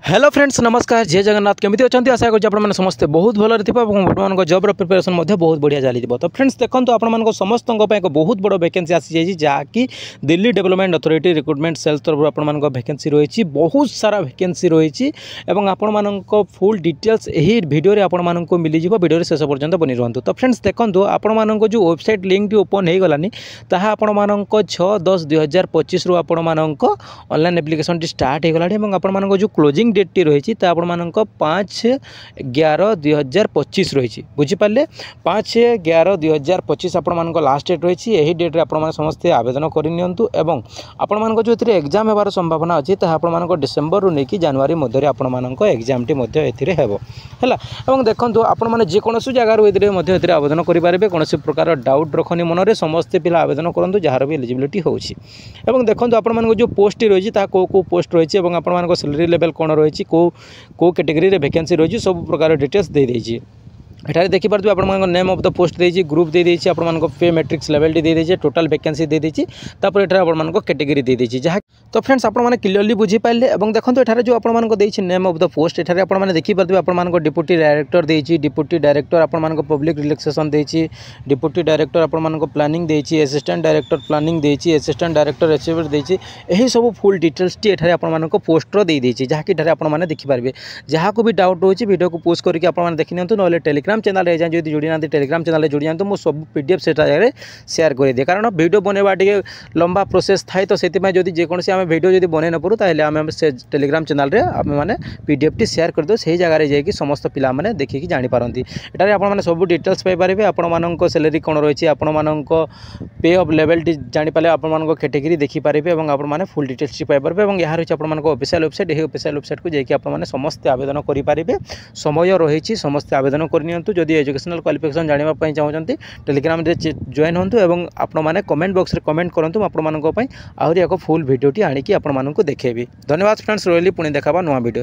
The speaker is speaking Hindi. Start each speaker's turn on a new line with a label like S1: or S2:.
S1: हेलो फ्रेंड्स नमस्कार जय जगन्नाथ केमी अच्छा आशा कर समस्ते बहुत भलि थे बर्तमान जब्र प्रिपेरेसन बहुत बढ़िया चली तो फ्रेंड्स देखो आप समस्त एक बहुत बड़ वैकेंसी आसी जहाँकि Delhi development authority recruitment cell तरफ आप वैकेंसी रही बहुत सारा वैकेंसी रही आपण फुल डिटेल्स यही वीडियो आपको मिल जाए वीडियो शेष पर्यंत बनी रुहतु। तो फ्रेंड्स देखो आपण जो वेबसाइट लिंक ओपन हो गलानी ताहा आपण 6/10/2025 रु आपण ऑनलाइन एप्लिकेशन स्टार्ट हो गला आपण जो क्लोजिंग डेट टी रही है 5/11/2025 रही बुझीपारे 5/11/2025 आपण लास्ट डेट रही यही डेट्रे आप समस्ते आवेदन करनियंतु एवं आपण जो एग्जाम होबार संभावना अच्छी आप डिसेम्बर रू नहीं जनवरी मध्य आप एग्जाम टी है देखो आपण जेकोसी जगार आवेदन करेंगे कौन प्रकार डाउट रखनी मनरे समस्ते पिला आवेदन करूँ जार भी एलिजिबिलिटी होची देखो आपण जो पोस्ट रही है कौ पोस्ट रही है आप सैलरी लेवल कौन रही को कैटेगरी रे वैकेंसी रही सब प्रकार डिटेल्स दे देछि एठारे देखि पारथि आपण नेम ऑफ द पोस्ट देछि ग्रुप दे देछि आपण पे मैट्रिक्स लेवल टी दे देछि टोटल वैकेंसी दे देछि तापर एठारे आपण कैटेगरी दे देछि जहा तो फ्रेंड्स आपण क्लियरली बुझी पाइले एवं देखंतु एठारे जो आपण देछि नेम ऑफ द पोस्ट एठारे आपण देखि पारथि आपण डिप्यूटी डायरेक्टर देछि डिप्यूटी डायरेक्टर आपण पब्लिक रिलेक्सेशन देछि डिप्यूटी डायरेक्टर आपण प्लानिंग देछि असिस्टेंट डायरेक्टर प्लानिंग देछि असिस्टेंट डायरेक्टर अचीवमेंट देछि एही सब फुल डिटेल्स टी एठारे आपण पोस्टर दे देछि जहा कि एठारे आपण देखि पारबे जहा को भी डाउट होछि वीडियो को पोस्ट करके आपण देखि नियंतु नले टेलीग्राम चैनल जो जुड़ी ना टेलीग्राम चैनल जुड़ी जातु मुझे सब पीडीएफ से शेयर कर दिए कारण वीडियो बनवा टे लंबा प्रोसेस थाए तो से जेकोसी आम वीडियो जब बन नपू ताल से टेलीग्राम चैनल मैंने पीडीएफ टी शेयर कर दो से जगह जाकि समस्त पिला माने देखिकी जानीपारती एटारे आपने सब डिटेल्स पाइपर आपण सैलरी कौन रही है आपण पे ऑफ लेवल टी जानीपारे आपण कैटेगरी देखिपारे और आपने फुल डिटेल्स टी पाइपर और यहाँ रही है ऑफिशियल वेबसाइट यही ऑफिशियल वेबसाइट को जाकि आपने समस्ते आवेदन करेंगे समय रही समस्ते आवेदन करनियंतु जदि एजुकेशनल क्वालिफिकेशन जानापी चाहते टेलीग्राम जॉइन होंतु एवं आपने कमेंट बॉक्स रे कमेंट करूँ आपंप आहरी एक फुल भिडियोटी आणिकी आपको देखेबी। धन्यवाद फ्रेंड्स रही पुणी देखा नुआ वीडियो।